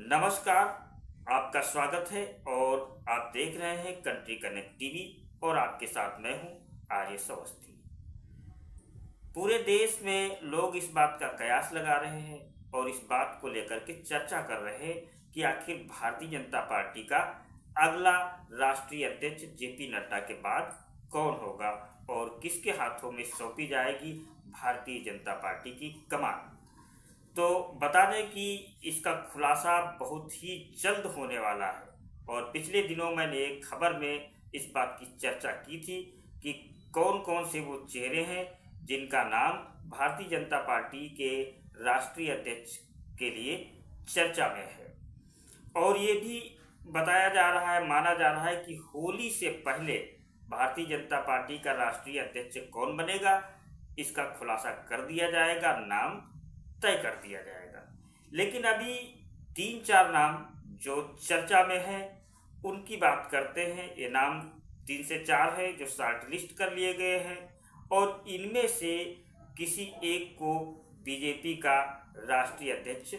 नमस्कार। आपका स्वागत है और आप देख रहे हैं कंट्री कनेक्ट टीवी और आपके साथ मैं हूं आर्य अवस्थी। पूरे देश में लोग इस बात का कयास लगा रहे हैं और इस बात को लेकर के चर्चा कर रहे हैं कि आखिर भारतीय जनता पार्टी का अगला राष्ट्रीय अध्यक्ष जेपी नड्डा के बाद कौन होगा और किसके हाथों में सौंपी जाएगी भारतीय जनता पार्टी की कमान। तो बता दें कि इसका खुलासा बहुत ही जल्द होने वाला है और पिछले दिनों मैंने एक खबर में इस बात की चर्चा की थी कि कौन कौन से वो चेहरे हैं जिनका नाम भारतीय जनता पार्टी के राष्ट्रीय अध्यक्ष के लिए चर्चा में है। और ये भी बताया जा रहा है, माना जा रहा है कि होली से पहले भारतीय जनता पार्टी का राष्ट्रीय अध्यक्ष कौन बनेगा इसका खुलासा कर दिया जाएगा, नाम तय कर दिया जाएगा। लेकिन अभी 3-4 नाम जो चर्चा में है उनकी बात करते हैं। ये नाम 3 से 4 है जो शॉर्ट लिस्ट कर लिए गए हैं और इनमें से किसी एक को बीजेपी का राष्ट्रीय अध्यक्ष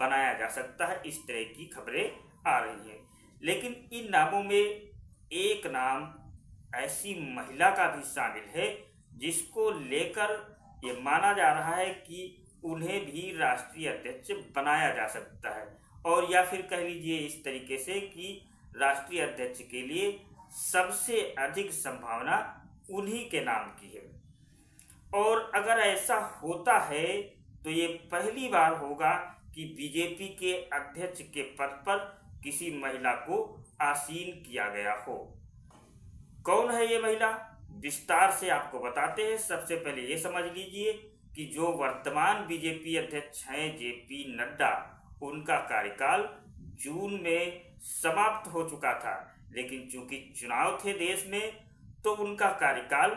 बनाया जा सकता है, इस तरह की खबरें आ रही हैं। लेकिन इन नामों में एक नाम ऐसी महिला का भी शामिल है जिसको लेकर ये माना जा रहा है कि उन्हें भी राष्ट्रीय अध्यक्ष बनाया जा सकता है, और या फिर कह लीजिए इस तरीके से कि राष्ट्रीय अध्यक्ष के लिए सबसे अधिक संभावना उन्हीं के नाम की है। और अगर ऐसा होता है तो ये पहली बार होगा कि बीजेपी के अध्यक्ष के पद पर किसी महिला को आसीन किया गया हो। कौन है ये महिला, विस्तार से आपको बताते हैं। सबसे पहले ये समझ लीजिए कि जो वर्तमान बीजेपी अध्यक्ष हैं जेपी नड्डा, उनका कार्यकाल जून में समाप्त हो चुका था, लेकिन चूंकि चुनाव थे देश में तो उनका कार्यकाल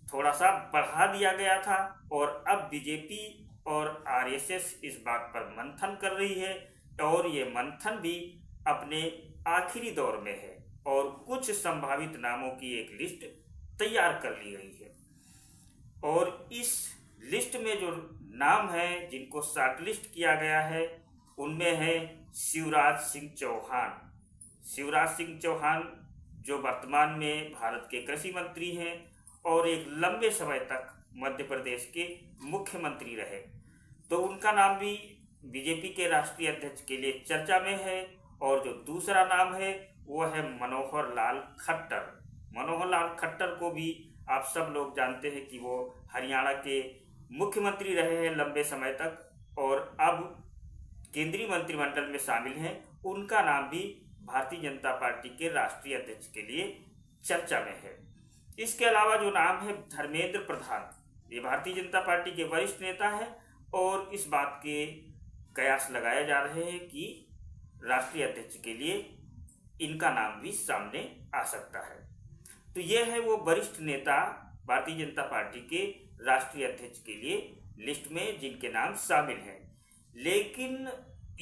थोड़ा सा बढ़ा दिया गया था। और अब बीजेपी और आरएसएस इस बात पर मंथन कर रही है और ये मंथन भी अपने आखिरी दौर में है और कुछ संभावित नामों की एक लिस्ट तैयार कर ली गई है। और इस लिस्ट में जो नाम है जिनको शॉर्टलिस्ट किया गया है उनमें है शिवराज सिंह चौहान। शिवराज सिंह चौहान जो वर्तमान में भारत के कृषि मंत्री हैं और एक लंबे समय तक मध्य प्रदेश के मुख्यमंत्री रहे, तो उनका नाम भी बीजेपी के राष्ट्रीय अध्यक्ष के लिए चर्चा में है। और जो दूसरा नाम है वो है मनोहर लाल खट्टर। मनोहर लाल खट्टर को भी आप सब लोग जानते हैं कि वो हरियाणा के मुख्यमंत्री रहे हैं लंबे समय तक और अब केंद्रीय मंत्रिमंडल में शामिल हैं। उनका नाम भी भारतीय जनता पार्टी के राष्ट्रीय अध्यक्ष के लिए चर्चा में है। इसके अलावा जो नाम है धर्मेंद्र प्रधान, ये भारतीय जनता पार्टी के वरिष्ठ नेता हैं और इस बात के कयास लगाए जा रहे हैं कि राष्ट्रीय अध्यक्ष के लिए इनका नाम भी सामने आ सकता है। तो ये है वो वरिष्ठ नेता भारतीय जनता पार्टी के राष्ट्रीय अध्यक्ष के लिए लिस्ट में जिनके नाम शामिल हैं। लेकिन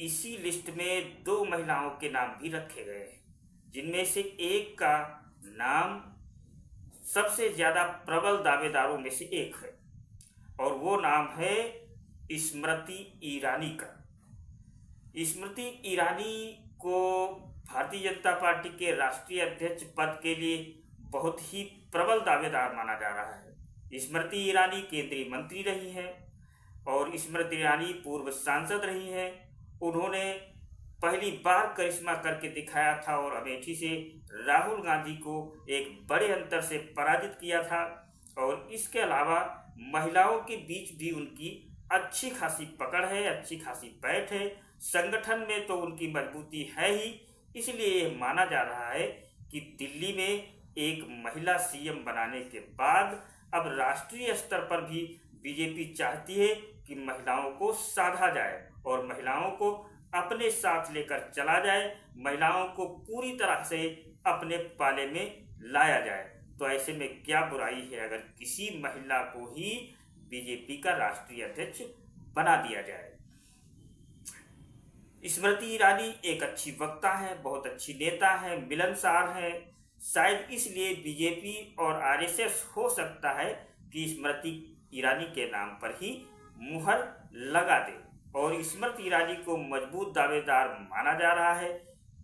इसी लिस्ट में 2 महिलाओं के नाम भी रखे गए हैं, जिनमें से एक का नाम सबसे ज्यादा प्रबल दावेदारों में से एक है और वो नाम है स्मृति ईरानी का। स्मृति ईरानी को भारतीय जनता पार्टी के राष्ट्रीय अध्यक्ष पद के लिए बहुत ही प्रबल दावेदार माना जा रहा है। स्मृति ईरानी केंद्रीय मंत्री रही हैं और स्मृति ईरानी पूर्व सांसद रही हैं। उन्होंने पहली बार करिश्मा करके दिखाया था और अमेठी से राहुल गांधी को एक बड़े अंतर से पराजित किया था। और इसके अलावा महिलाओं के बीच भी उनकी अच्छी खासी पकड़ है, अच्छी खासी बैठ है। संगठन में तो उनकी मजबूती है ही, इसलिए माना जा रहा है कि दिल्ली में एक महिला सीएम बनाने के बाद अब राष्ट्रीय स्तर पर भी बीजेपी चाहती है कि महिलाओं को साधा जाए और महिलाओं को अपने साथ लेकर चला जाए, महिलाओं को पूरी तरह से अपने पाले में लाया जाए। तो ऐसे में क्या बुराई है अगर किसी महिला को ही बीजेपी का राष्ट्रीय अध्यक्ष बना दिया जाए। स्मृति ईरानी एक अच्छी वक्ता है, बहुत अच्छी नेता है, मिलनसार है। शायद इसलिए बीजेपी और आरएसएस हो सकता है कि स्मृति ईरानी के नाम पर ही मुहर लगा दे। और स्मृति ईरानी को मजबूत दावेदार माना जा रहा है।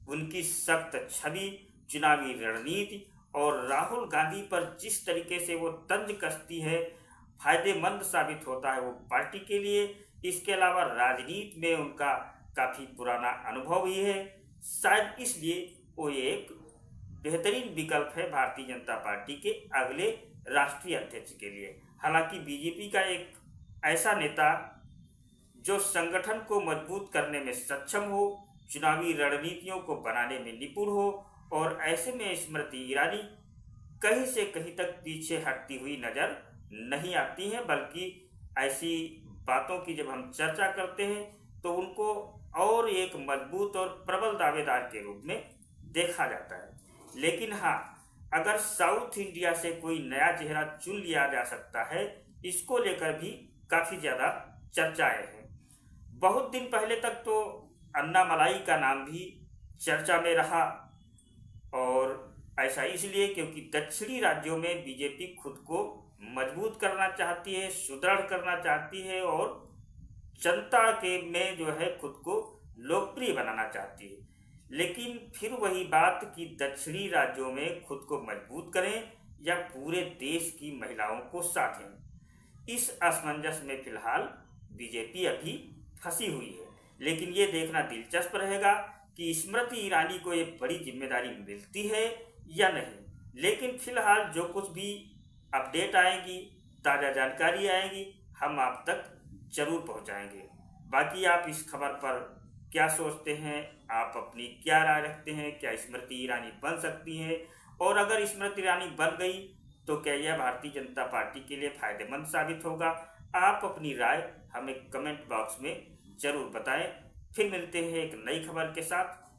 उनकी सख्त छवि, चुनावी रणनीति और राहुल गांधी पर जिस तरीके से वो तंज कसती है, फायदेमंद साबित होता है वो पार्टी के लिए। इसके अलावा राजनीति में उनका काफ़ी पुराना अनुभव ही है, शायद इसलिए वो एक बेहतरीन विकल्प है भारतीय जनता पार्टी के अगले राष्ट्रीय अध्यक्ष के लिए। हालांकि बीजेपी का एक ऐसा नेता जो संगठन को मजबूत करने में सक्षम हो, चुनावी रणनीतियों को बनाने में निपुण हो, और ऐसे में स्मृति ईरानी कहीं से कहीं तक पीछे हटती हुई नजर नहीं आती हैं, बल्कि ऐसी बातों की जब हम चर्चा करते हैं तो उनको और एक मजबूत और प्रबल दावेदार के रूप में देखा जाता है। लेकिन हाँ, अगर साउथ इंडिया से कोई नया चेहरा चुन लिया जा सकता है, इसको लेकर भी काफ़ी ज़्यादा चर्चाएं हैं। बहुत दिन पहले तक तो अन्नामलाई का नाम भी चर्चा में रहा, और ऐसा इसलिए क्योंकि दक्षिणी राज्यों में बीजेपी खुद को मजबूत करना चाहती है, सुदृढ़ करना चाहती है, और जनता के में जो है खुद को लोकप्रिय बनाना चाहती है। लेकिन फिर वही बात कि दक्षिणी राज्यों में खुद को मजबूत करें या पूरे देश की महिलाओं को साधें, इस असमंजस में फिलहाल बीजेपी अभी फंसी हुई है। लेकिन ये देखना दिलचस्प रहेगा कि स्मृति ईरानी को ये बड़ी जिम्मेदारी मिलती है या नहीं। लेकिन फिलहाल जो कुछ भी अपडेट आएगी, ताज़ा जानकारी आएगी, हम आप तक जरूर पहुंचाएंगे। बाकी आप इस खबर पर क्या सोचते हैं, आप अपनी क्या राय रखते हैं? क्या स्मृति ईरानी बन सकती हैं? और अगर स्मृति ईरानी बन गई तो क्या यह भारतीय जनता पार्टी के लिए फायदेमंद साबित होगा? आप अपनी राय हमें कमेंट बॉक्स में ज़रूर बताएं। फिर मिलते हैं एक नई खबर के साथ।